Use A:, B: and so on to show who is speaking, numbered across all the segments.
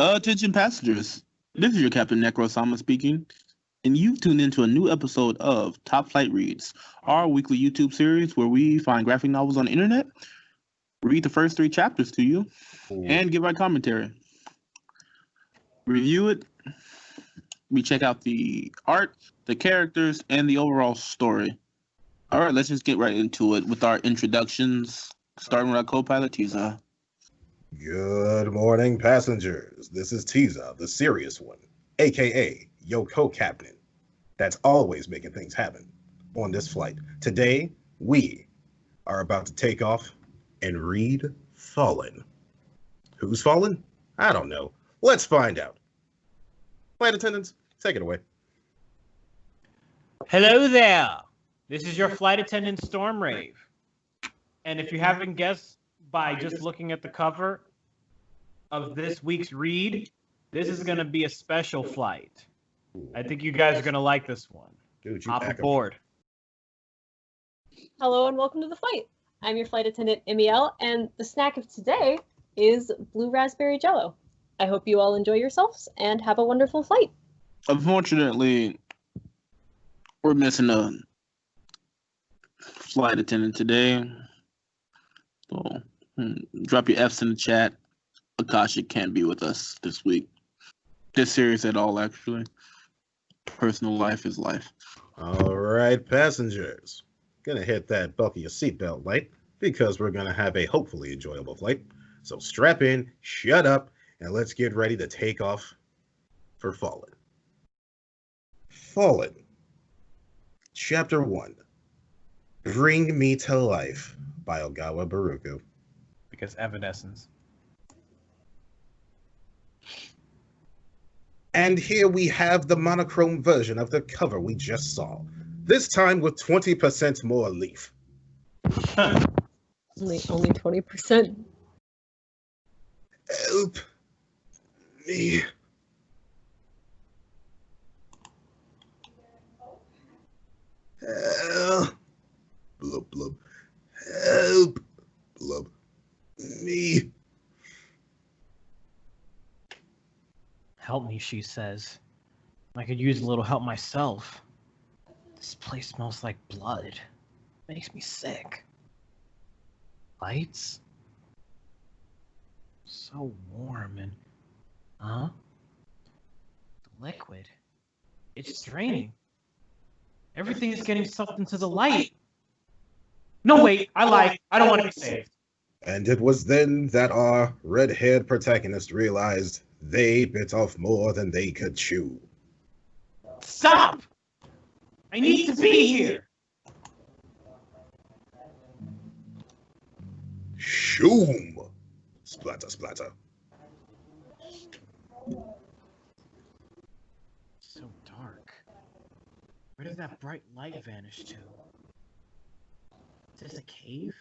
A: Attention passengers, this is your Captain Necrosama speaking, and you've tuned into a new episode of Top Flight Reads, our weekly YouTube series where we find graphic novels on the internet, read the first 3 chapters to you, and give our commentary. Review it, we check out the art, the characters, and the overall story. Alright, let's just get right into it with our introductions, starting with our co-pilot, Tiza.
B: Good morning, passengers. This is Tiza, the serious one, aka your co-captain. That's always making things happen on this flight. Today, we are about to take off and read FaLLeN. Who's FaLLeN? I don't know. Let's find out. Flight attendants, take it away.
C: Hello there. This is your flight attendant, Stormrave. And if you haven't guessed by just looking at the cover of this week's read, this is going to be a special flight. I think you guys are going to like this one.
B: Dude,
C: Hop aboard.
D: Hello and welcome to the flight. I'm your flight attendant, Emiel, and the snack of today is blue raspberry jello. I hope you all enjoy yourselves and have a wonderful flight.
A: Unfortunately, we're missing a flight attendant today. So, drop your F's in the chat. Akasha can't be with us this week. This series at all, actually. Personal life is life.
B: All right, passengers. Gonna hit that buckle your seatbelt light because we're gonna have a hopefully enjoyable flight. So strap in, shut up, and let's get ready to take off for FaLLeN. FaLLeN. Chapter 1. Bring Me to Life by Ogawa Burukku.
C: Because Evanescence.
B: And here we have the monochrome version of the cover we just saw. This time with 20% more leaf.
D: Only 20%.
B: Help me. Help. Blub, blub. Help. Blub. Me.
C: Help me, she says. I could use a little help myself. This place smells like blood. Makes me sick. Lights? So warm and... Huh? The liquid. It's draining. Everything is getting sucked into the light. No, wait, I lied. I don't want to be saved.
B: And it was then that our red-haired protagonist realized they bit off more than they could chew.
C: Stop! I need to be here!
B: Shoom! Splatter, splatter.
C: So dark. Where did that bright light vanish to? Is this a cave?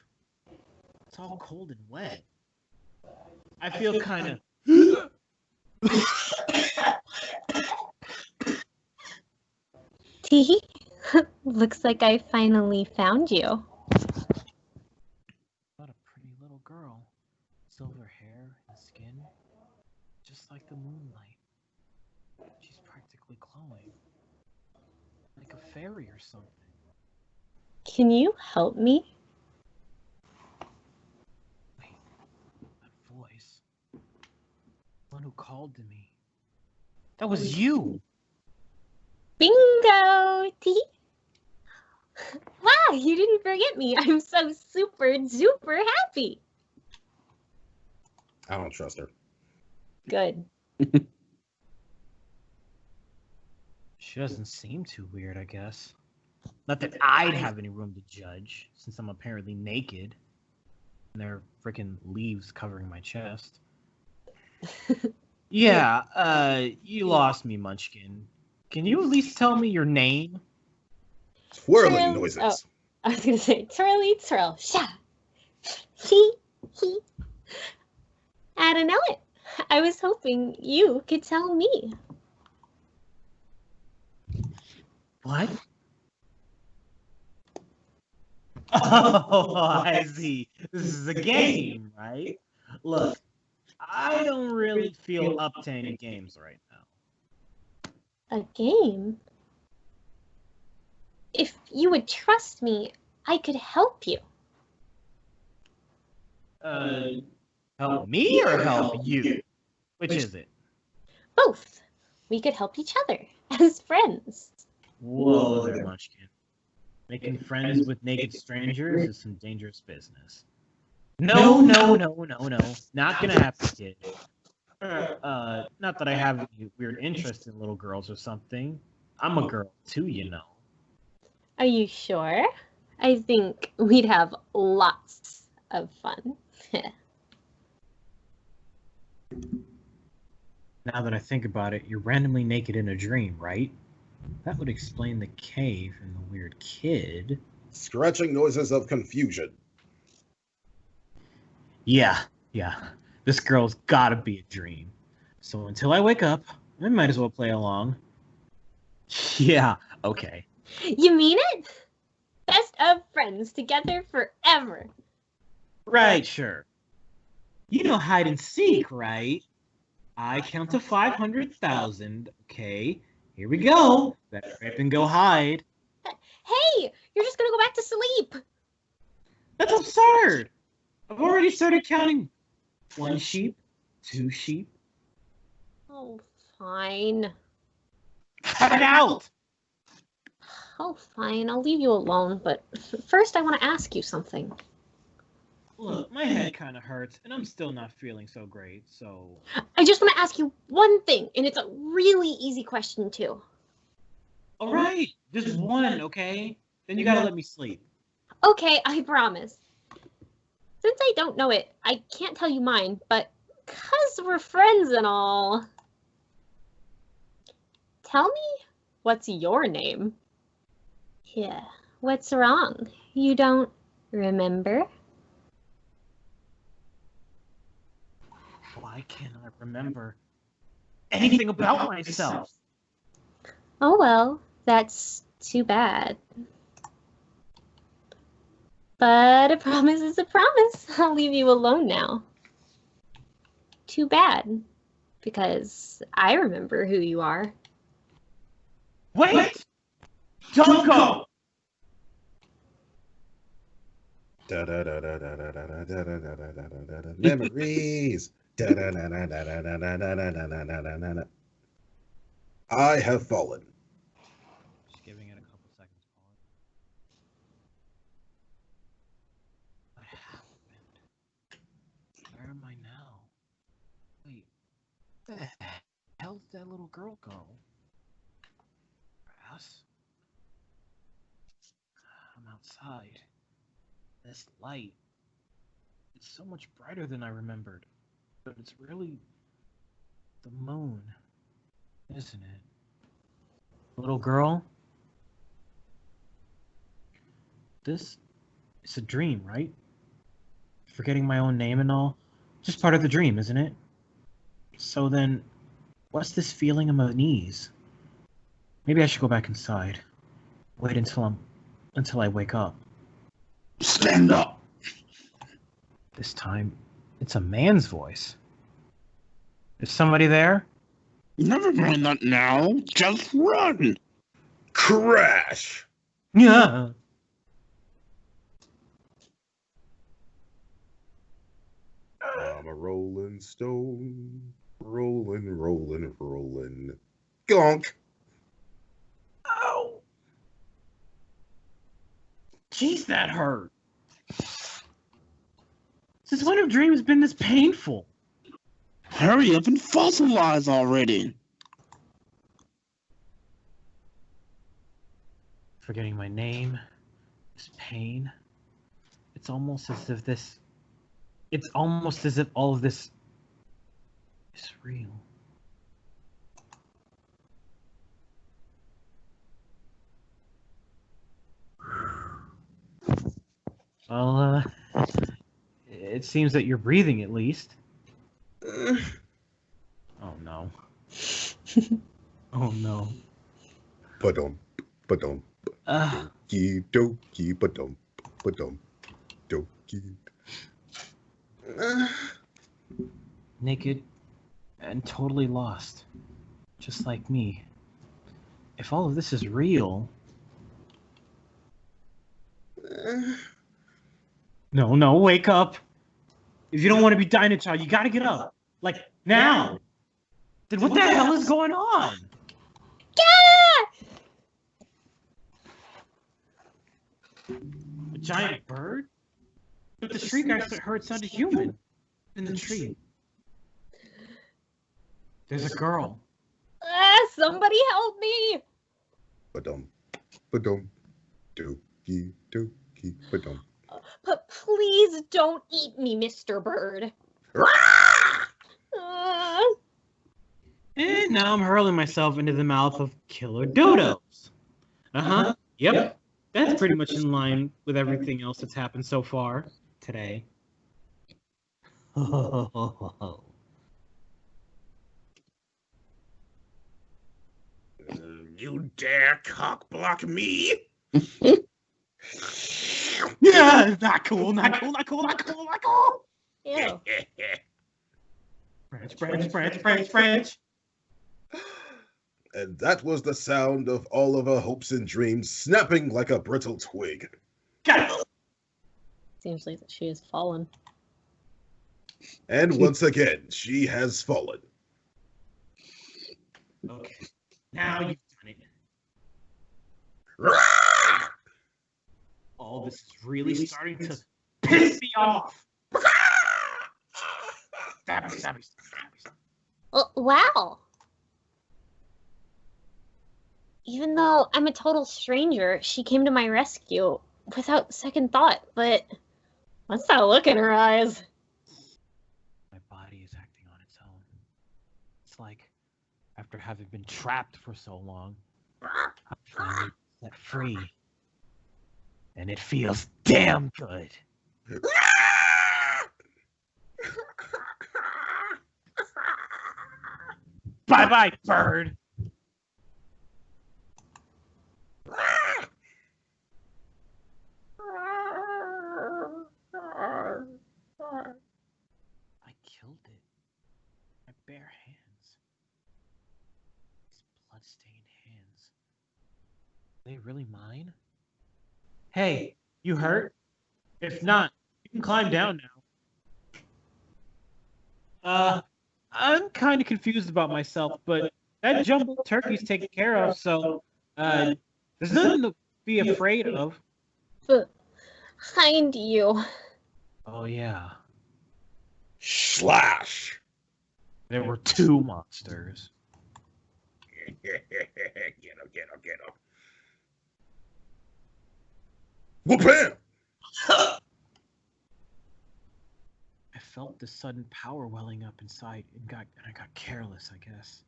C: It's all cold and wet. I feel kind of...
E: Tee, looks like I finally found you.
C: What a pretty little girl. Silver hair and skin. Just like the moonlight. She's practically glowing. Like a fairy or something.
E: Can you help me?
C: Wait, that voice. The one who called to me. That was you!
E: Bingo, Tee. Wow, you didn't forget me. I'm so super duper happy.
B: I don't trust her.
E: Good.
C: She doesn't seem too weird, I guess. Not that I'd have any room to judge, since I'm apparently naked. And there are freaking leaves covering my chest. Yeah, you lost me, Munchkin. Can you at least tell me your name?
B: Swirling noises.
D: Oh, I was going to say, twirly twirl, sha. He.
E: I don't know it. I was hoping you could tell me.
C: What? Oh, I see. This is a game, right? Look, I don't really feel up to any games right now.
E: A game? If you would trust me, I could help you.
C: Help me or help you? Which is it?
E: Both. We could help each other as friends.
C: Whoa there, Munchkin. Making friends with naked strangers is some dangerous business. No. Not gonna happen, kid. Not that I have any weird interest in little girls or something. I'm a girl too, you know.
E: Are you sure? I think we'd have lots of fun.
C: Now that I think about it, you're randomly naked in a dream, right? That would explain the cave and the weird kid.
B: Scratching noises of confusion.
C: Yeah. This girl's gotta be a dream. So until I wake up, I might as well play along. Yeah, okay.
E: You mean it? Best of friends together forever.
C: Right, sure. You know hide and seek, right? I count to 500,000, okay? Here we go. Better hurry up and go hide.
E: Hey, you're just gonna go back to sleep.
C: That's absurd. I've already started counting 1 sheep, 2 sheep.
E: Oh, fine.
C: Cut it out!
E: Oh, fine. I'll leave you alone, but first I want to ask you something.
C: Look, my head kind of hurts, and I'm still not feeling so great, so...
E: I just want to ask you one thing, and it's a really easy question, too.
C: All right, just one, okay? Then you gotta let me sleep.
E: Okay, I promise. Since I don't know it, I can't tell you mine, but 'cause we're friends and all... Tell me, what's your name? Yeah, what's wrong? You don't remember?
C: Why can't I remember anything about myself?
E: Oh well, that's too bad. But a promise is a promise. I'll leave you alone now. Too bad, because I remember who you are.
C: Wait! Don't go!
B: Memories. I have fallen.
C: Just giving it a couple seconds, Paul. What happened? Where am I now? Wait, where the hell did that little girl go? Grass? I'm outside. This light. It's so much brighter than I remembered. But it's really the moon, isn't it? Little girl? This is a dream, right? Forgetting my own name and all? Just part of the dream, isn't it? So then, what's this feeling in my knees? Maybe I should go back inside. Wait until I wake up.
A: Stand up!
C: This time, it's a man's voice. Is somebody there?
A: Never mind that now. Just run!
B: Crash!
C: Yeah.
B: I'm a rolling stone. Rolling. Gonk!
C: Ow! Jeez, that hurt. Since when have dreams been this painful?
A: Hurry up and fossilize already!
C: Forgetting my name, this pain. It's almost as if all of this is real. Well, it seems that you're breathing at least. Oh no. Oh no.
B: Ba-dum. Doki, ba-dum. Doki.
C: naked, and totally lost. Just like me. If all of this is real... No, wake up! If you don't want to be Dinochild, you gotta get up. Like, now! Then what the hell is going on? A giant bird? But the shriek I heard sounded human. In the tree. There's a girl.
D: Somebody help me!
B: Ba-dum, dookie, ba-dum.
D: But please don't eat me, Mr. Bird.
C: And now I'm hurling myself into the mouth of killer dodos. Yep. That's pretty much in line with everything else that's happened so far today.
B: You dare cockblock me?
C: Yeah, not cool.
D: Ew.
C: French.
B: And that was the sound of all of our hopes and dreams snapping like a brittle twig.
C: Got it.
D: Seems like that she has fallen.
B: And once again, she has fallen.
C: Okay. Now you've done it. All this is really starting to piss me off. Stab me.
E: Wow. Even though I'm a total stranger, she came to my rescue without second thought, but what's that look in her eyes?
C: My body is acting on its own. It's like, after having been trapped for so long, I'm finally set free. And it feels damn good. Bye-bye, bird. I killed it. My bare hands. These blood-stained hands. Are they really mine? Hey, you hurt? If not, you can climb down now. I'm kind of confused about myself, but that jumbo turkey's taken care of, so there's nothing to be afraid of.
E: Behind you.
C: Oh yeah,
B: Slash!
C: there were two monsters.
B: Get him. Whoop-bam!
C: I felt the sudden power welling up inside and I got careless, I guess.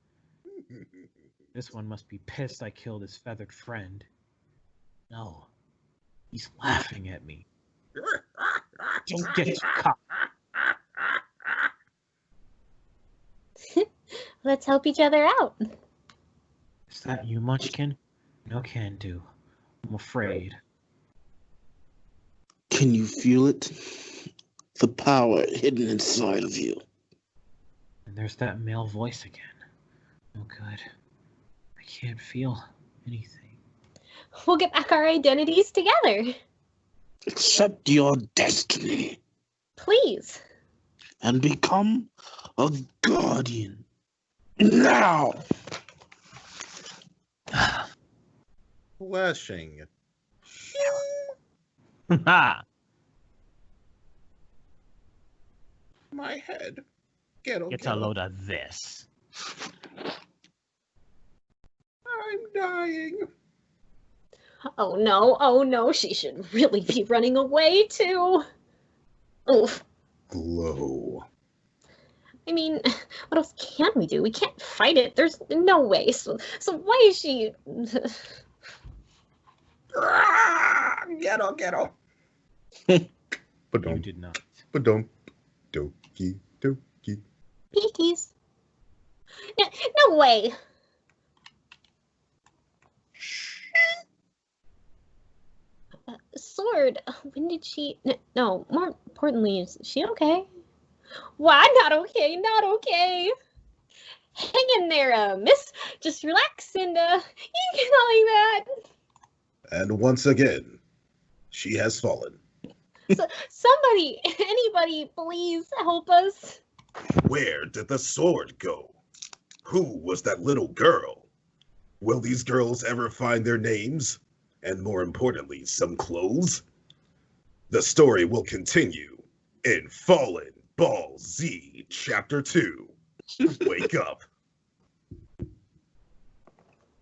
C: This one must be pissed I killed his feathered friend. No, he's laughing at me. Don't get too cocky.
E: Let's help each other out.
C: Is that you, Munchkin? No can do. I'm afraid.
A: Can you feel it? The power hidden inside of you.
C: And there's that male voice again. Oh, good. I can't feel anything.
E: We'll get back our identities together.
A: Accept your destiny
E: Please.
A: and become a guardian. Now!
B: Flashing.
C: Ha!
B: My head. Get
C: a load of this.
B: I'm dying.
E: Oh no, she should really be running away too. Oof.
B: Glow.
E: I mean, what else can we do? We can't fight it. There's no way. So why is she...
B: Get her.
C: You did not.
B: Ba-dum. Dokie.
E: Peekies. No way. Sword, when did she... No, more importantly, is she okay? Why not okay? Not okay. Hang in there, miss. Just relax and you can like that.
B: And once again, she has fallen.
E: So, somebody, anybody, please help us.
B: Where did the sword go? Who was that little girl? Will these girls ever find their names? And more importantly, some clothes? The story will continue in FaLLeN Ball Z Chapter 2. Wake up.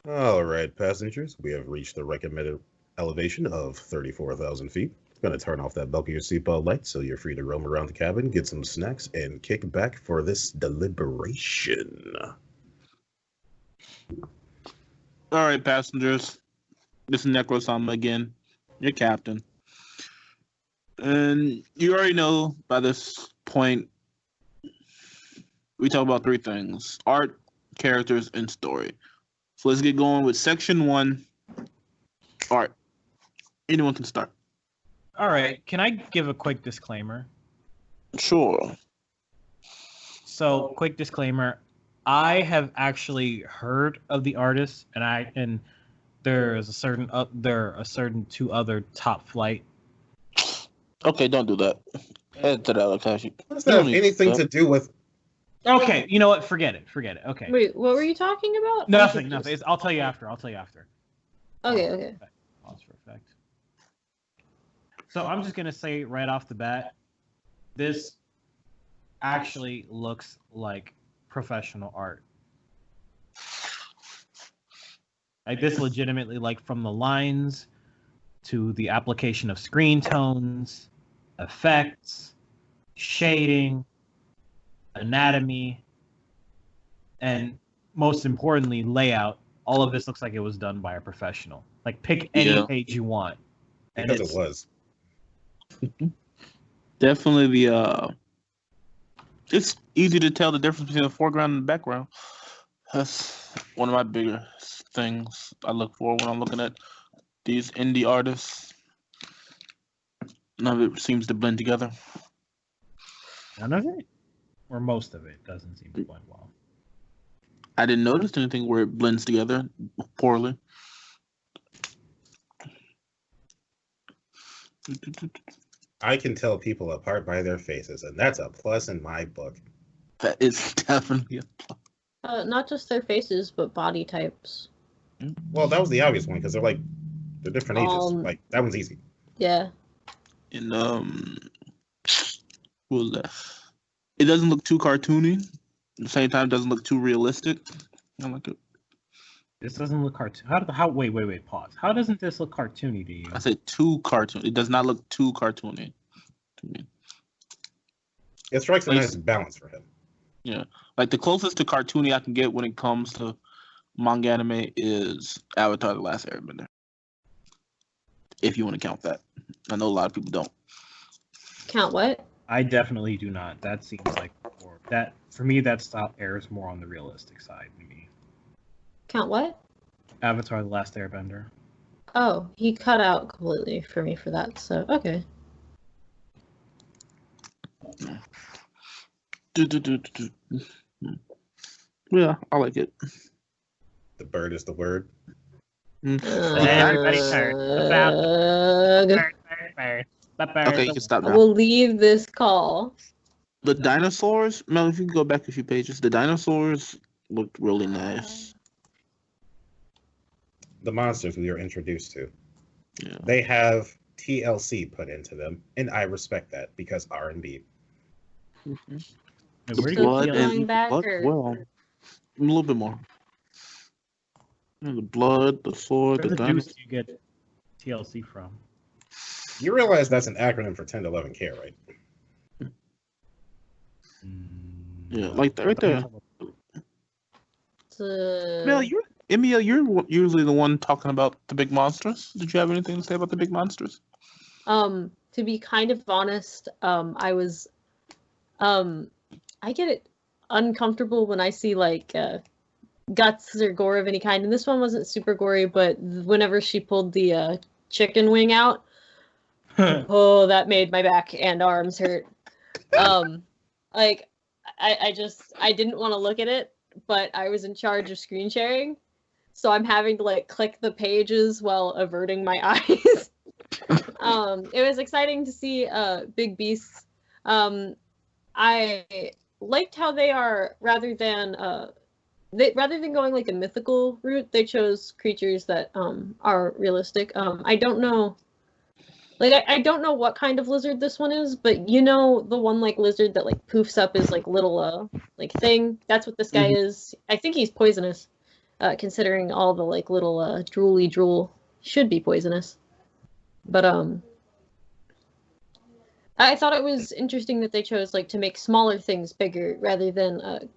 B: All right, passengers, we have reached the recommended elevation of 34,000 feet. I'm going to turn off that bulk of your seatbelt light so you're free to roam around the cabin, get some snacks, and kick back for this deliberation.
A: All right, passengers. This is Necrosama again, your captain. And you already know by this point, we talk about three things: art, characters, and story. So let's get going with section 1, art. Anyone can start.
C: All right. Can I give a quick disclaimer?
A: Sure.
C: So, quick disclaimer. I have actually heard of the artist, and there's a certain two other top flight.
A: Okay, don't do that. Head to that, Akashi.
B: What does that have anything to do with?
C: Okay, you know what? Forget it. Okay.
E: Wait, what were you talking about?
C: Nothing. I'll tell you after.
E: Okay.
C: Pause for effect. So I'm just gonna say right off the bat, this actually looks like professional art. Like this legitimately, like from the lines to the application of screen tones, effects, shading, anatomy, and most importantly, layout. All of this looks like it was done by a professional. Like pick any page you want. And
B: Because it was.
A: Definitely it's easy to tell the difference between the foreground and the background. That's one of my bigger things I look for when I'm looking at these indie artists. None of it seems to blend together.
C: None of it? Or most of it doesn't seem to blend well.
A: I didn't notice anything where it blends together poorly.
B: I can tell people apart by their faces, and that's a plus in my book.
A: That is definitely a plus.
E: Not just their faces, but body types.
B: Well, that was the obvious one because they're different ages. Like that one's easy.
E: Yeah.
A: And what was that? It doesn't look too cartoony. At the same time, it doesn't look too realistic. I like it.
C: This doesn't look cartoon. How? Wait. Pause. How doesn't this look cartoony to you?
A: I said too cartoon. It does not look too cartoony to me.
B: It strikes a nice balance for him.
A: Yeah, like the closest to cartoony I can get when it comes to manga anime is Avatar: The Last Airbender. If you want to count that, I know a lot of people don't.
E: Count what?
C: I definitely do not. That seems like more that for me. That style airs more on the realistic side to me.
E: Count what?
C: Avatar: The Last Airbender.
E: Oh, he cut out completely for me for that. So okay.
A: Yeah, I like it.
B: The bird is the word.
C: Everybody's turn.
A: Okay, you can stop now.
E: We'll leave this call.
A: The dinosaurs, Mel, if you can go back a few pages, the dinosaurs looked really nice.
B: The monsters we are introduced to.
A: Yeah.
B: They have TLC put into them, and I respect that because R&B.
A: Mm-hmm.
C: Where
A: The
C: do you
A: blood
C: feel-
E: going
A: and
E: back,
A: blood,
E: or-
A: well, a little bit more. Yeah, the blood, the sword,
C: Where
A: the
C: the deuce
A: dinosaurs.
C: do you get TLC from?
B: You realize that's an acronym for 10 to 11 care, right?
A: Yeah, like that right there. Mel, Emil, you're usually the one talking about the big monsters. Did you have anything to say about the big monsters?
E: To be kind of honest, I was, I get it uncomfortable when I see like guts or gore of any kind, and this one wasn't super gory, but whenever she pulled the chicken wing out, oh, that made my back and arms hurt. Like, I didn't want to look at it, but I was in charge of screen sharing, so I'm having to like click the pages while averting my eyes. It was exciting to see big beasts. I liked how they are rather than going like a mythical route, they chose creatures that are realistic. I don't know. Like I don't know what kind of lizard this one is, but you know the one like lizard that like poofs up his like little like thing. That's what this guy is. I think he's poisonous, considering all the like little drooly drool should be poisonous. But I thought it was interesting that they chose like to make smaller things bigger rather than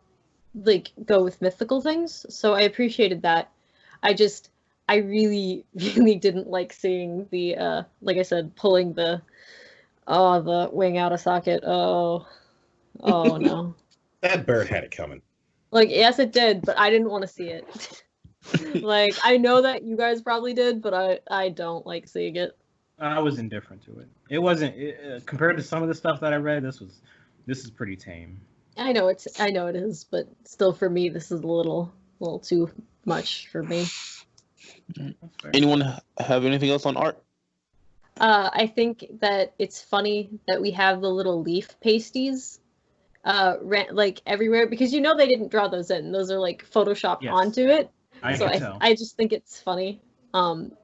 E: like go with mythical things. So I appreciated that. I really, really didn't like seeing the like I said, pulling the wing out of socket. Oh no.
B: That bird had it coming.
E: Like, yes it did, but I didn't want to see it. Like, I know that you guys probably did, but I don't like seeing it.
C: I was indifferent to it. It wasn't compared to some of the stuff that I read. This is pretty tame.
E: I know it is, but still for me this is a little too much for me.
A: Anyone have anything else on art?
E: I think that it's funny that we have the little leaf pasties like everywhere, because you know they didn't draw those in. Those are like photoshopped onto it. I just think it's funny.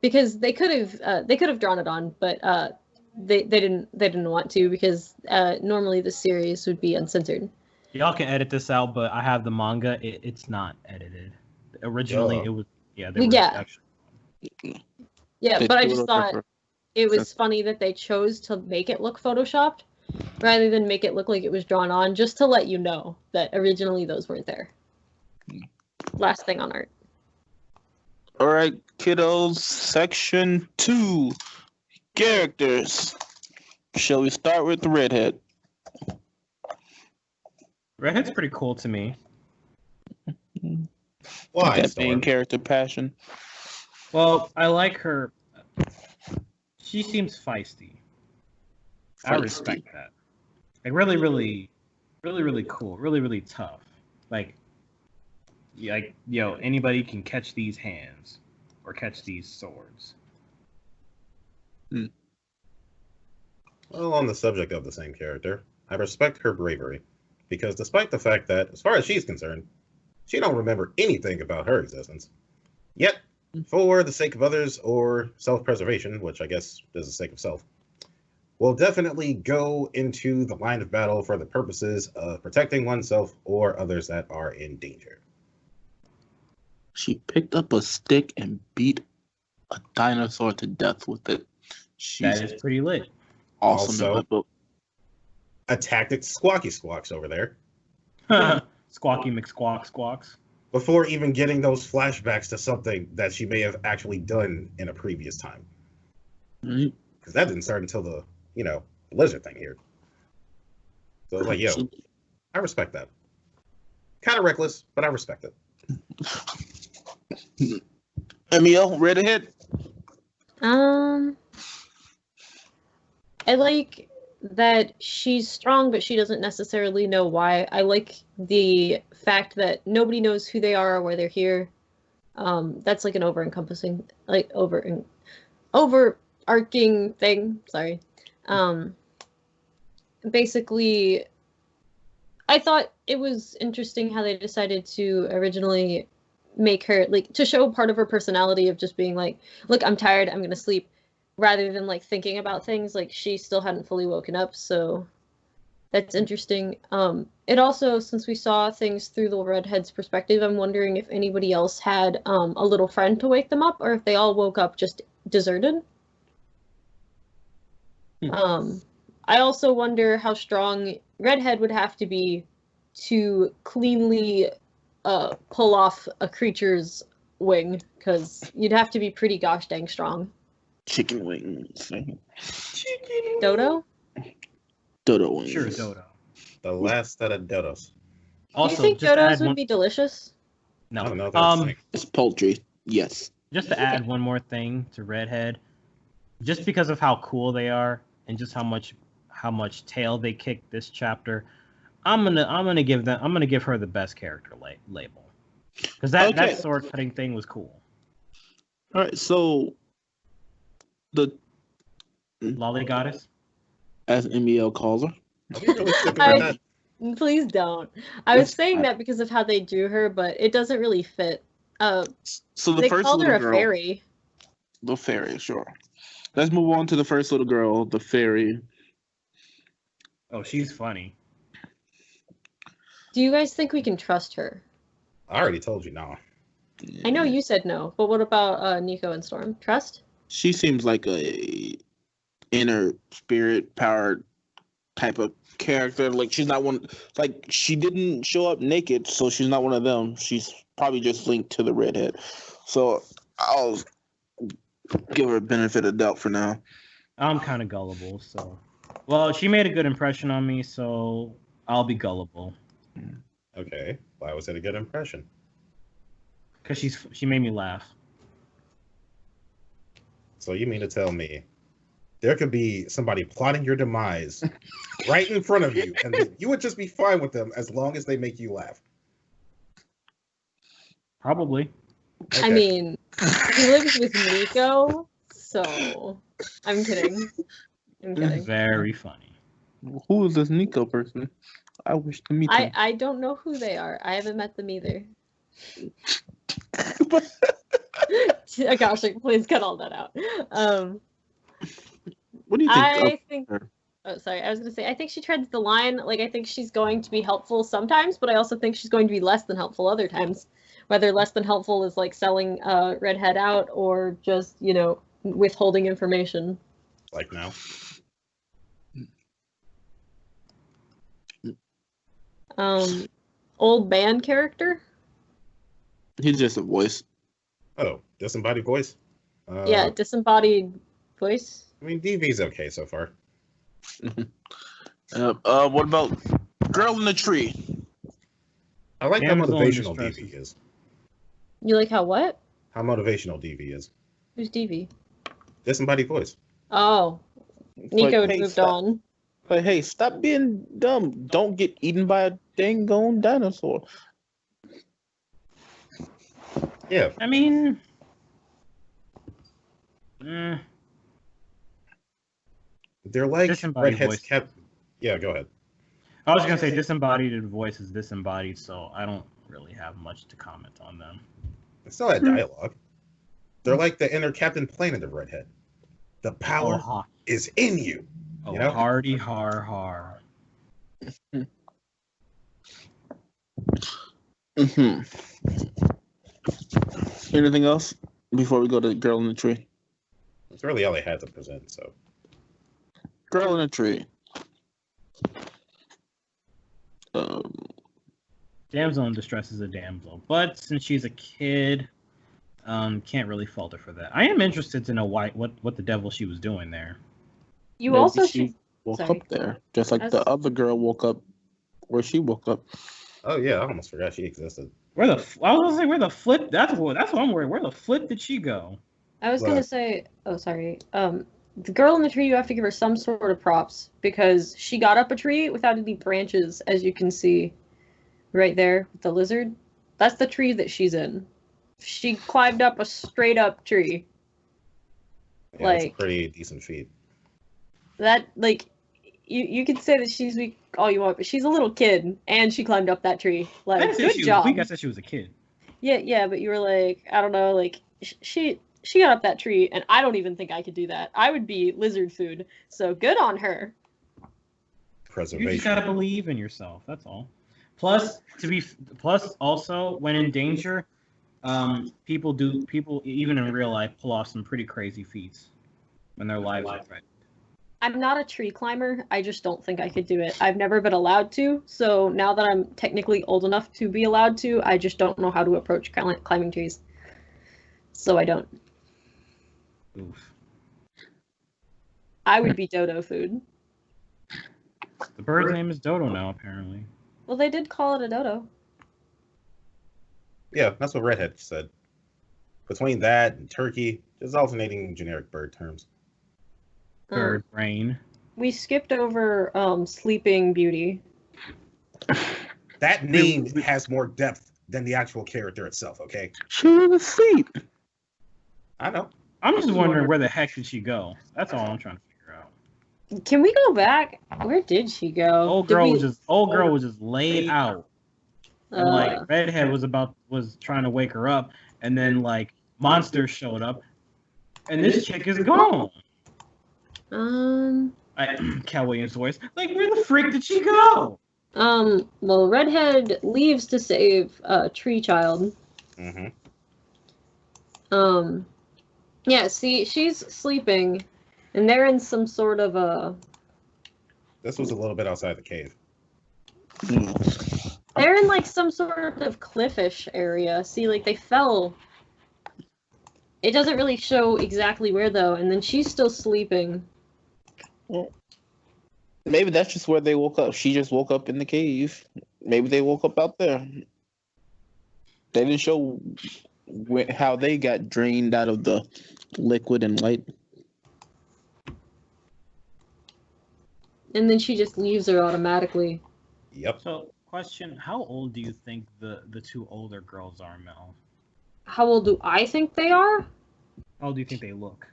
E: Because they could have drawn it on, but they didn't want to, because normally the series would be uncensored.
C: Y'all can edit this out, but I have the manga. It's not edited. Originally, it was actually.
E: Yeah, but I just thought it was funny that they chose to make it look photoshopped rather than make it look like it was drawn on, just to let you know that originally those weren't there. Last thing on art.
A: All right, kiddos, section 2, characters. Shall we start with the redhead?
C: Redhead's pretty cool to me.
B: Why?
A: That main character passion.
C: Well, I like her. She seems feisty. I respect that. Like really, really, really, really cool. Really, really tough. Like, anybody can catch these hands or catch these swords.
B: Well, on the subject of the same character, I respect her bravery, because despite the fact that, as far as she's concerned, she don't remember anything about her existence, yet, for the sake of others or self-preservation, which I guess is the sake of self, will definitely go into the line of battle for the purposes of protecting oneself or others that are in danger.
A: She picked up a stick and beat a dinosaur to death with it.
C: That is pretty lit.
A: Awesome.
B: Also, a tactic Squawky Squawks over there.
C: Squawky McSquawk Squawks.
B: Before even getting those flashbacks to something that she may have actually done in a previous time. Because that didn't start until the, lizard thing here. So I was like, I respect that. Kind of reckless, but I respect it.
A: Emil, read ahead.
E: I like that she's strong, but she doesn't necessarily know why. I like the fact that nobody knows who they are or why they're here. That's like an over-encompassing, like overarching thing. Sorry. Basically, I thought it was interesting how they decided to originally make her, like, to show part of her personality of just being like, look, I'm tired, I'm gonna sleep, rather than like thinking about things. Like, she still hadn't fully woken up, so that's interesting. It also, since we saw things through the redhead's perspective, I'm wondering if anybody else had a little friend to wake them up, or if they all woke up just deserted. I also wonder how strong Redhead would have to be to cleanly pull off a creature's wing, because you'd have to be pretty gosh dang strong.
A: Chicken wings.
E: Dodo?
A: Dodo wings.
C: Sure, Dodo.
B: The last set of dodos.
C: Also,
E: do you think dodos would be delicious?
C: No.
B: I don't know.
A: It's poultry. Yes.
C: Just to add one more thing to Redhead, just because of how cool they are and just how much tail they kick this chapter, I'm gonna give her the best character label, because that sword cutting thing was cool.
A: All right, so the
C: Lolly Goddess,
A: as MEL calls her.
B: Are we really sticking with that?
E: Please don't. I was saying that because of how they drew her, but it doesn't really fit.
A: So the
E: They
A: first
E: called her
A: little
E: a
A: girl,
E: fairy.
A: the fairy, sure. Let's move on to the first little girl, the fairy.
C: oh, she's funny.
E: Do you guys think we can trust her?
B: I already told you no.
E: I know you said no, but what about Nico and Storm? Trust?
A: She seems like a inner spirit powered type of character. Like she's not one. Like she didn't show up naked, so she's not one of them. She's probably just linked to the redhead. So I'll give her a benefit of doubt for now.
C: I'm kind of gullible, so. Well, she made a good impression on me, so I'll be gullible.
B: Okay, why was it a good impression?
C: Because she made me laugh.
B: So you mean to tell me there could be somebody plotting your demise right in front of you, and you would just be fine with them as long as they make you laugh?
C: Probably.
B: Okay.
E: I mean, he lives with Nico, so I'm kidding. I'm kidding.
C: Very funny.
A: Who is this Nico person? I wish to meet him.
E: I don't know who they are. I haven't met them either. Gosh, like, please cut all that out.
A: What do you think?
E: I think.
A: her?
E: Oh, sorry. I was gonna say. I think she treads the line. Like, I think she's going to be helpful sometimes, but I also think she's going to be less than helpful other times. Whether less than helpful is like selling Redhead out, or just withholding information.
B: Like now?
E: Old band character.
A: He's just a voice.
B: Oh, disembodied voice?
E: Yeah, disembodied voice.
B: I mean, DV's okay so far.
A: What about Girl in the Tree?
B: I like
C: Damsel
B: how
C: in
B: motivational
C: distress.
B: DV is.
E: You like how what?
B: How motivational DV is.
E: Who's DV?
B: Disembodied voice.
E: Oh, Nico
A: Like, hey,
E: moved
A: stop.
E: on.
A: Like, hey, stop being dumb. Don't get eaten by a dang gone dinosaur.
B: Yeah.
C: I mean,
B: They're like
C: Disembodied
B: redheads
C: voice.
B: kept. Yeah, go ahead.
C: I was gonna say disembodied voice is disembodied, so I don't really have much to comment on them.
B: They still had dialogue. They're like the inner Captain Planet of Redhead. The power is in you.
C: Oh,
B: You know?
C: hardy har.
A: Anything else before we go to Girl in the Tree?
B: That's really all they had to present. So
A: Girl in the Tree.
C: Damsel in distress is a damsel, but since she's a kid, can't really fault her for that. I am interested to know what the devil she was doing there.
E: You
A: Maybe
E: also
A: she
E: should.
A: woke
E: sorry.
A: up there, just like the other girl woke up where she woke up.
B: oh yeah, I almost forgot she existed.
C: I was gonna say where the flip. That's what I'm worried. Where the flip did she go?
E: I was
B: What?
E: gonna say. Oh, sorry. The girl in the tree. You have to give her some sort of props because she got up a tree without any branches, as you can see, right there with the lizard. That's the tree that she's in. She climbed up a straight up tree.
B: Yeah, it's a
E: Like-
B: pretty decent feat.
E: That like, you could say that she's weak all you want, but she's a little kid and she climbed up that tree.
C: I
E: Like,
C: didn't say
E: good
C: she was
E: job.
C: weak. I said she was a kid.
E: Yeah, but you were like, I don't know, like she got up that tree, and I don't even think I could do that. I would be lizard food. So good on her.
C: You
B: Preservation.
C: just gotta believe in yourself. That's all. Plus, also when in danger, people even in real life pull off some pretty crazy feats when their lives are threatened.
E: I'm not a tree climber. I just don't think I could do it. I've never been allowed to. So now that I'm technically old enough to be allowed to, I just don't know how to approach climbing trees. So I don't.
C: Oof.
E: I would be dodo food.
C: The bird's name is Dodo now, apparently.
E: Well, they did call it a dodo.
B: Yeah, that's what Redhead said. Between that and turkey, just alternating generic bird terms.
C: Bird brain.
E: We skipped over Sleeping Beauty.
B: That name has more depth than the actual character itself, okay?
A: She was asleep.
B: I know.
C: I'm just wondering where the heck did she go? That's all I'm trying to figure out.
E: Can we go back? Where did she go?
C: Old girl was just laid out. And like Redhead was trying to wake her up, and then like monsters showed up, and this chick is gone. Cal Williams' voice. Like, where the freak did she go?
E: Well, Redhead leaves to save Tree Child.
B: Mm-hmm.
E: Yeah, see, she's sleeping, and they're in some sort of a...
B: This was a little bit outside the cave.
E: They're in, like, some sort of cliffish area. See, like, they fell. It doesn't really show exactly where, though, and then she's still sleeping.
A: Maybe that's just where they woke up. She just woke up in the cave. Maybe they woke up out there. They didn't show how they got drained out of the liquid and light.
E: And then she just leaves her automatically.
B: Yep.
C: So, question: how old do you think the two older girls are, Mel?
E: How old do I think they are?
C: How old do you think they look?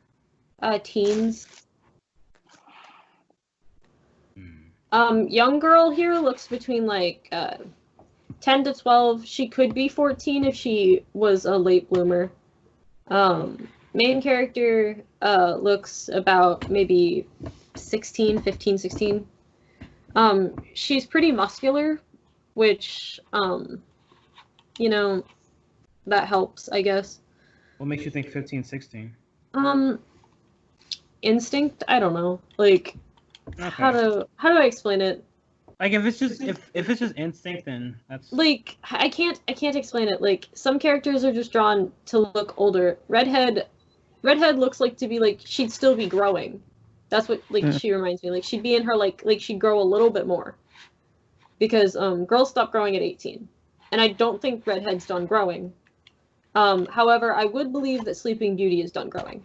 E: Teens. Young girl here looks between like 10 to 12. She could be 14 if she was a late bloomer. Main character looks about maybe 16, 15, 16. She's pretty muscular, which, you know, that helps, I guess.
C: What makes you think 15, 16?
E: Instinct? I don't know. Like,
C: Okay.
E: how do I explain it?
C: Like if it's just instinct, then that's
E: Like I can't explain it. Like some characters are just drawn to look older. Redhead looks like to be like she'd still be growing. That's what like she reminds me. Like she'd be in her like she'd grow a little bit more. Because girls stop growing at 18. And I don't think Redhead's done growing. However, I would believe that Sleeping Beauty is done growing.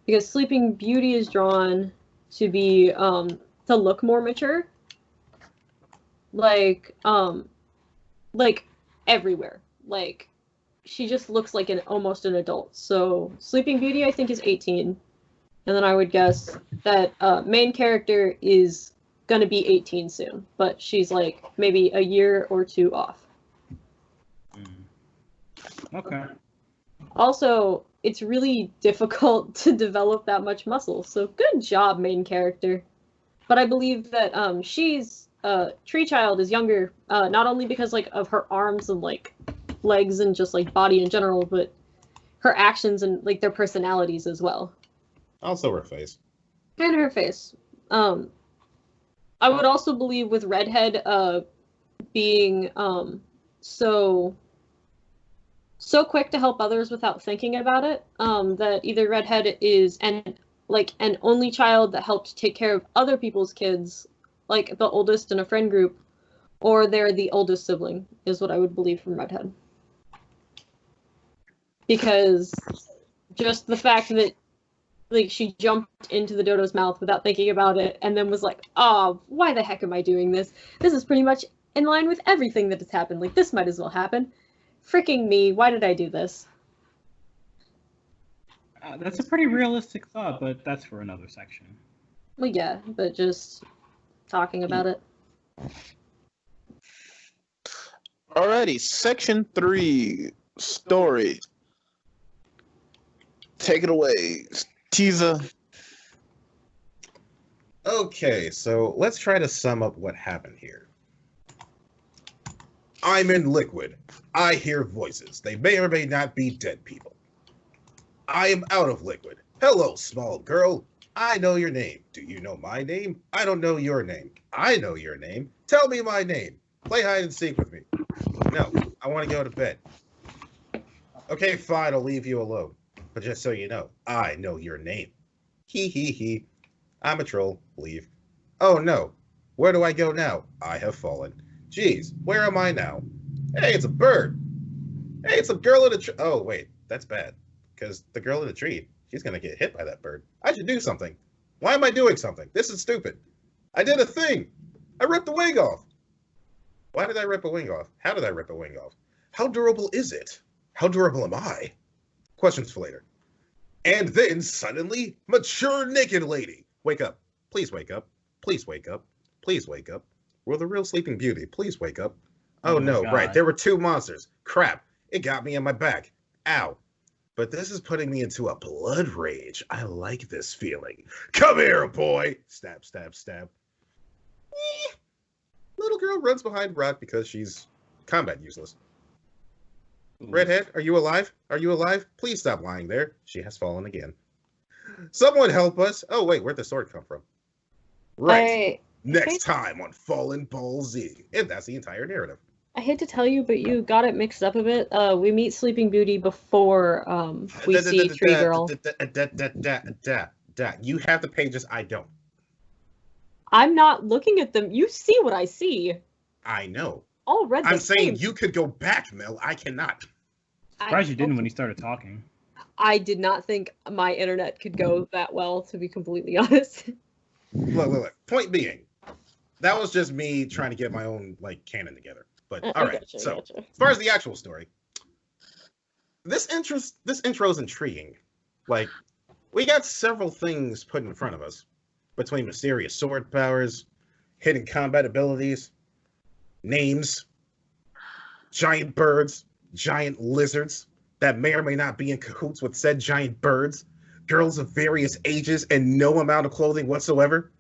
E: Because Sleeping Beauty is drawn to be to look more mature. Like everywhere. Like she just looks like almost an adult. So Sleeping Beauty I think is 18. And then I would guess that main character is gonna be 18 soon, but she's like maybe a year or two off.
C: okay.
E: Also, it's really difficult to develop that much muscle, so good job, main character. But I believe that she's Tree Child is younger, not only because like of her arms and like legs and just like body in general, but her actions and like their personalities as well.
B: Also her face.
E: And her face. I would also believe with Redhead being so quick to help others without thinking about it, that either Redhead is an only child that helped take care of other people's kids, like the oldest in a friend group, or they're the oldest sibling, is what I would believe from Redhead. Because just the fact that like she jumped into the dodo's mouth without thinking about it and then was like, oh, why the heck am I doing this? This is pretty much in line with everything that has happened. Like, this might as well happen. Freaking me, why did I do this?
C: That's a pretty realistic thought, but that's for another section.
E: Well, yeah, but just talking about it.
A: Alrighty, section 3, story. Take it away, teaser.
B: Okay, so let's try to sum up what happened here. I'm in liquid. I hear voices. They may or may not be dead people. I am out of liquid. Hello, small girl. I know your name. Do you know my name? I don't know your name. I know your name. Tell me my name. Play hide and seek with me. No, I want to go to bed. Okay, fine, I'll leave you alone. But just so you know, I know your name. Hee hee hee. I'm a troll. Leave. Oh no. Where do I go now? I have fallen. Geez, where am I now? Hey, it's a bird. Hey, it's a girl in a tree. Oh, wait, that's bad. Because the girl in the tree, she's going to get hit by that bird. I should do something. Why am I doing something? This is stupid. I did a thing. I ripped the wing off. Why did I rip a wing off? How did I rip a wing off? How durable is it? How durable am I? Questions for later. And then suddenly, mature naked lady. Wake up. Please wake up. Please wake up. Please wake up. We're the real Sleeping Beauty. Please wake up. Oh no,
C: God.
B: right. There were 2 monsters. Crap. It got me in my back. Ow. But this is putting me into a blood rage. I like this feeling. Come here, boy. Stab, stab, stab. Little girl runs behind Rock because she's combat useless. Redhead, are you alive? Are you alive? Please stop lying there. She has fallen again. Someone help us. Oh, wait, where'd the sword come from? Right. Next time on FaLLeN Ball Z. And that's the entire narrative.
E: I hate to tell you, but you got it mixed up a bit. We meet Sleeping Beauty before we see Tree Girl.
B: You have the pages, I don't.
E: I'm not looking at them. You see what I see.
B: I know.
E: All red.
B: I'm saying you could go back, Mel. I cannot.
C: Surprised you didn't when he started talking.
E: I did not think my internet could go that well, to be completely honest.
B: Look. Point being, that was just me trying to get my own canon together. But all right. As far as the actual story, this intro is intriguing. We got several things put in front of us between mysterious sword powers, hidden combat abilities, names, giant birds, giant lizards that may or may not be in cahoots with said giant birds, girls of various ages and no amount of clothing whatsoever.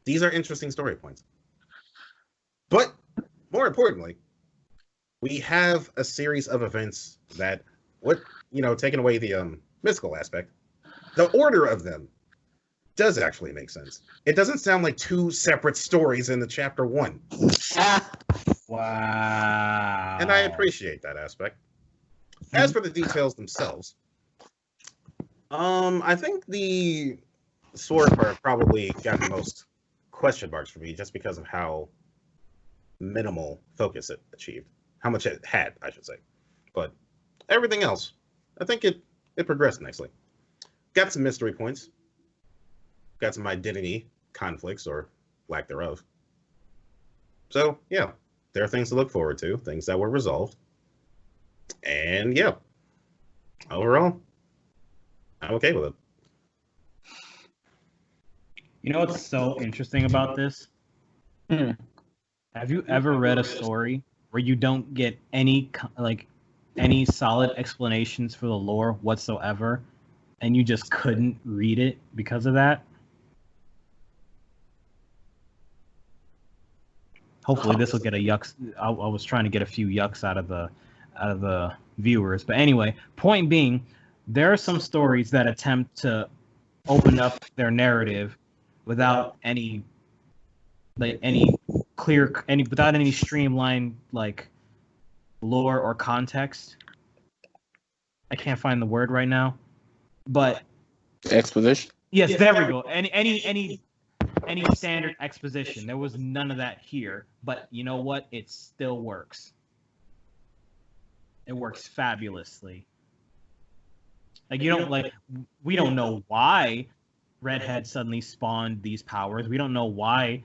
B: These are interesting story points. But more importantly, we have a series of events that, taking away the mystical aspect, the order of them does actually make sense. It doesn't sound like 2 separate stories in the chapter 1.
C: Wow.
B: And I appreciate that aspect. As for the details themselves, I think the sword part probably got the most question marks for me just because of how minimal focus it achieved. How much it had, I should say. But everything else, I think it progressed nicely. Got some mystery points. Got some identity conflicts or lack thereof. So, yeah, there are things to look forward to, things that were resolved. And, yeah, overall, I'm okay with it.
C: You know what's so interesting about this? Have you ever read a story where you don't get any solid explanations for the lore whatsoever, and you just couldn't read it because of that? Hopefully this will get a yucks. I was trying to get a few yucks out of the viewers, but anyway, point being, there are some stories that attempt to open up their narrative without any streamlined lore or context. I can't find the word right now, but
A: Exposition.
C: yes, there we go. Any standard exposition. There was none of that here, but you know what? It still works. It works fabulously. We don't know why Redhead suddenly spawned these powers. We don't know why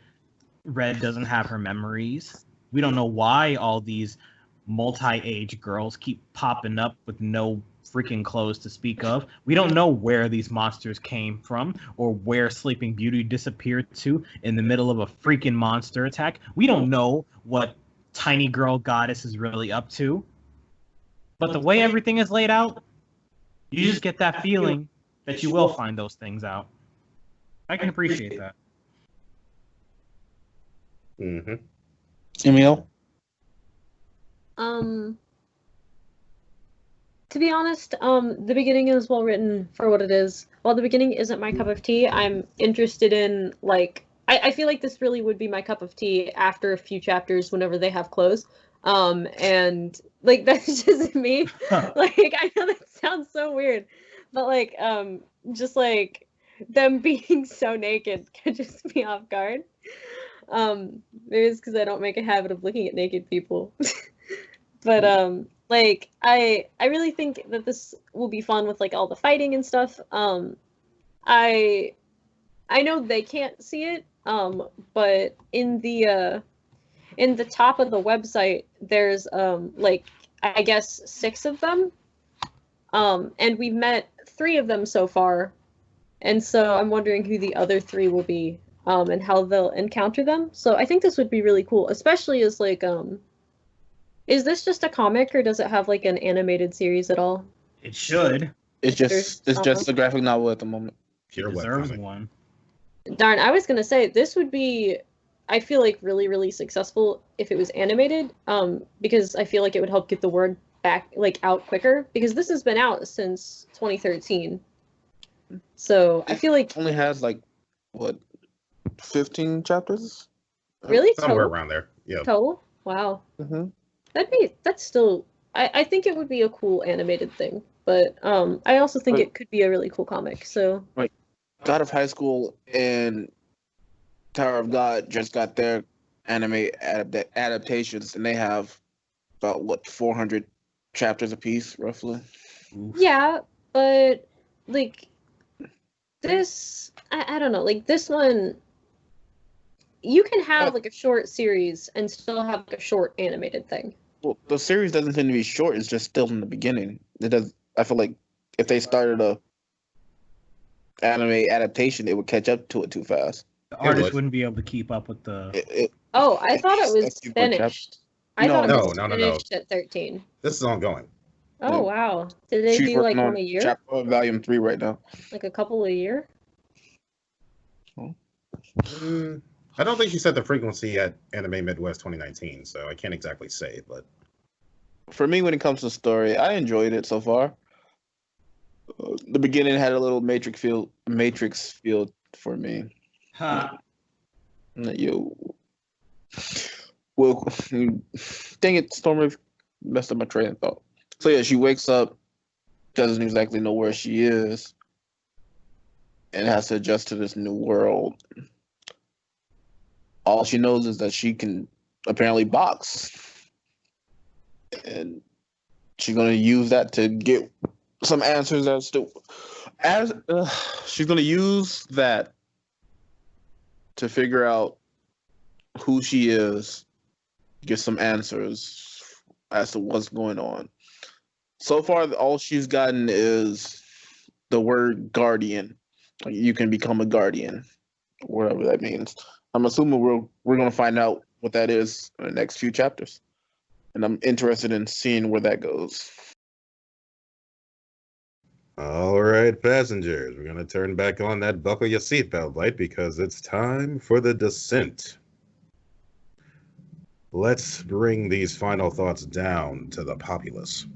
C: Red doesn't have her memories. We don't know why all these multi-age girls keep popping up with no freaking clothes to speak of. We don't know where these monsters came from or where Sleeping Beauty disappeared to in the middle of a freaking monster attack. We don't know what Tiny Girl Goddess is really up to. But the way everything is laid out, you just get that feeling that you will find those things out. I can appreciate that.
B: Mm-hmm.
A: Emil?
E: To be honest, the beginning is well written for what it is. While the beginning isn't my cup of tea, I'm interested in I feel like this really would be my cup of tea after a few chapters whenever they have clothes. And that's just me. I know that sounds so weird, but just them being so naked catches me off guard. Maybe it's because I don't make a habit of looking at naked people. But I really think that this will be fun with all the fighting and stuff. I know they can't see it, but in the in the top of the website, there's like I guess 6 of them, and we've met 3 of them so far, and so I'm wondering who the other 3 will be, and how they'll encounter them. So I think this would be really cool, especially as like is this just a comic or does it have like an animated series at all?
C: It should.
A: It's just a graphic novel at the moment.
C: It
B: Pure
C: deserves
B: webcomic.
C: one.
E: Darn, I was gonna say this would be, I feel like really, really successful if it was animated, because I feel like it would help get the word back, like out quicker, because this has been out since 2013. So I feel like
A: Only has like what 15 chapters.
E: really
B: Somewhere
E: total,
B: around there. Yeah.
E: total? Wow,
A: Mm-hmm.
E: that's still, I think it would be a cool animated thing, but I also think
A: Right.
E: it could be a really cool comic. So
A: God of High School and Tower of God just got their anime adaptations, and they have about what 400 chapters apiece, roughly.
C: Oof.
E: yeah, but like this, I don't know, like this one, you can have like a short series and still have like a short animated thing.
A: Well, the series doesn't tend to be short; it's just still in the beginning. It does. I feel like if they started a anime adaptation, it would catch up to it too fast.
C: The
B: would.
C: artist wouldn't be able to keep up with the.
E: Oh, I thought it was
A: That's super chap-
E: finished. I thought it
B: No,
E: was
B: no, no.
E: finished at 13.
B: This is ongoing.
E: Oh, wow. Did they
A: She's
E: do like
A: working
E: one
A: on
E: a year?
A: chapter volume 3 right now.
E: Like a couple a year?
B: I don't think she said the frequency at Anime Midwest 2019, so I can't exactly say, but
A: For me, when it comes to story, I enjoyed it so far. The beginning had a little Matrix feel for me.
C: Huh.
A: Yo, well, dang it, Stormwave messed up my train of thought. So yeah, she wakes up, doesn't exactly know where she is, and has to adjust to this new world. All she knows is that she can apparently box, and she's gonna use that to get some answers she's gonna use that to figure out who she is, get some answers as to what's going on. So far, all she's gotten is the word guardian. Like, you can become a guardian, whatever that means. I'm assuming we're gonna find out what that is in the next few chapters, and I'm interested in seeing where that goes.
B: all right, passengers, we're gonna turn back on that buckle your seatbelt light because it's time for the descent. Let's bring these final thoughts down to the populace.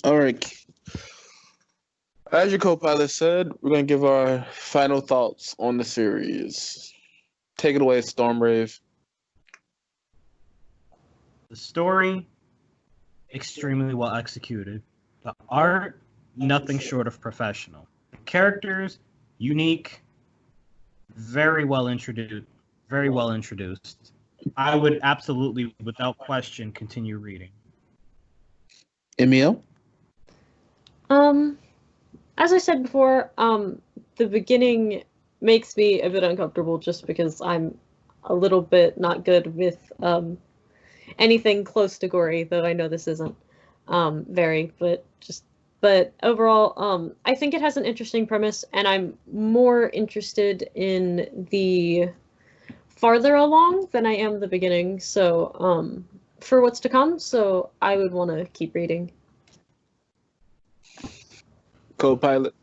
A: All right. As your co-pilot said, we're going to give our final thoughts on the series. Take it away, Stormbrave.
C: The story, extremely well executed. The art, nothing short of professional. The characters, unique, very well introduced. Very well introduced. I would absolutely, without question, continue reading.
A: Emil?
E: As I said before, the beginning makes me a bit uncomfortable just because I'm a little bit not good with anything close to gory, though I know this isn't but overall, I think it has an interesting premise, and I'm more interested in the farther along than I am the beginning. So, for what's to come, so I would want to keep reading.
A: Co-pilot?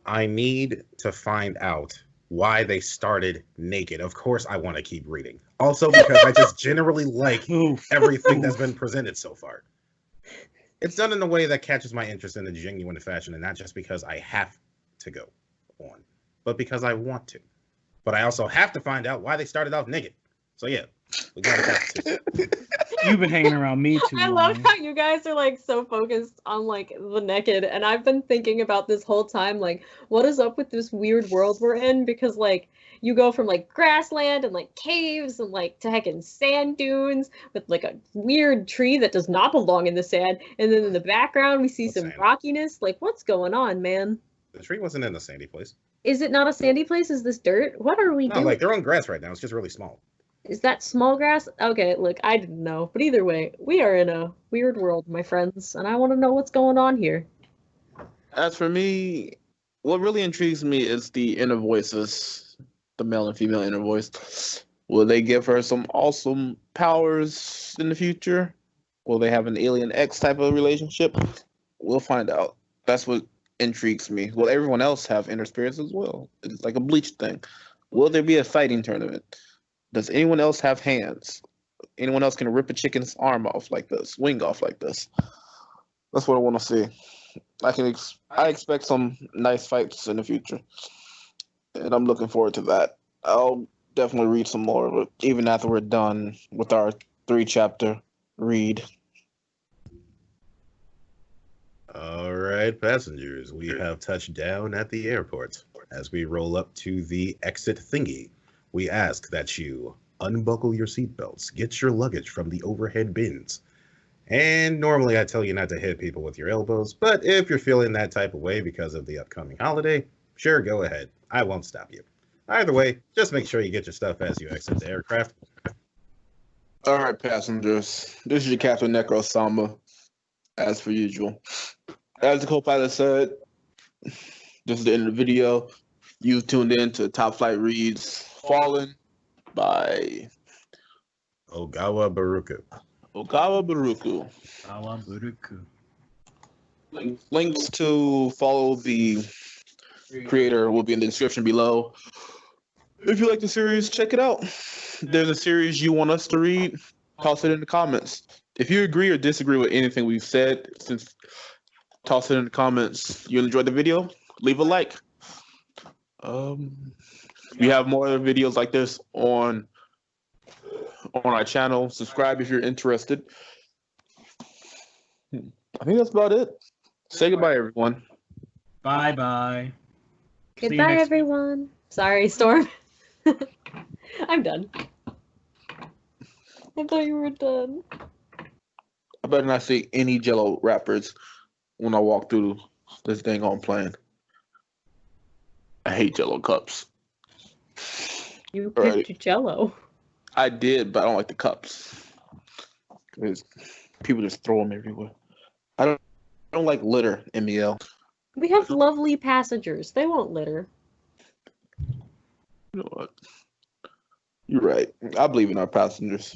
B: I need to find out why they started naked. Of course, I want to keep reading. Also, because I just generally like everything that's been presented so far. It's done in a way that catches my interest in a genuine fashion, and not just because I have to go on, but because I want to. But I also have to find out why they started off naked. So yeah, we got it.
C: You've been hanging around me too
E: I
C: long.
E: love how you guys are like so focused on like the naked, and I've been thinking about this whole time, like, what is up with this weird world we're in? Because like you go from like grassland and like caves and like to heckin' sand dunes with like a weird tree that does not belong in the sand, and then in the background we see
B: What
E: some
B: sand?
E: rockiness. Like, what's going on, man?
B: The tree wasn't in a sandy place.
E: Is it not a sandy place? Is this dirt? What are we
B: No,
E: doing?
B: like they're on grass right now. It's just really small.
E: Is that small grass? Okay, look, I didn't know. But either way, we are in a weird world, my friends, and I want to know what's going on here.
A: As for me, what really intrigues me is the inner voices, the male and female inner voice. Will they give her some awesome powers in the future? Will they have an Alien X type of relationship? We'll find out. That's what intrigues me. Will everyone else have inner spirits as well? It's like a Bleach thing. Will there be a fighting tournament? Does anyone else have hands? Anyone else can rip a chicken's arm off like this, wing off like this? That's what I want to see. I expect some nice fights in the future, and I'm looking forward to that. I'll definitely read some more, but even after we're done with our 3-chapter read.
B: All right, passengers, we have touched down at the airport. As we roll up to the exit thingy, we ask that you unbuckle your seatbelts, get your luggage from the overhead bins. And normally I tell you not to hit people with your elbows, but if you're feeling that type of way because of the upcoming holiday, sure, go ahead. I won't stop you. Either way, just make sure you get your stuff as you exit the aircraft.
A: All right, passengers. This is your Captain Necro Sama, as per usual. As the co-pilot said, this is the end of the video. You've tuned in to Top Flight Reads FaLLeN by
B: Ogawa Burukku.
A: Ogawa Burukku.
C: Ogawa Burukku.
A: Links to follow the creator will be in the description below. If you like the series, check it out. If there's a series you want us to read, toss it in the comments. If you agree or disagree with anything we've said, toss it in the comments. You enjoyed the video? Leave a like. We have more videos like this on our channel. Subscribe if you're interested. I think that's about it. Say goodbye, everyone.
C: Bye-bye.
E: Goodbye, everyone. Sorry, Storm. I'm done. I thought you were done.
A: I better not see any Jello wrappers when I walk through this dang on plane. I hate Jello cups.
E: You
A: Alrighty.
E: picked Jello.
A: I did, but I don't like the cups. 'Cause people just throw them everywhere. I don't like litter, MEL.
E: We have lovely passengers. They won't litter.
A: You know what? You're right. I believe in our passengers.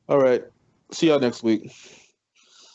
A: All right. See y'all next week.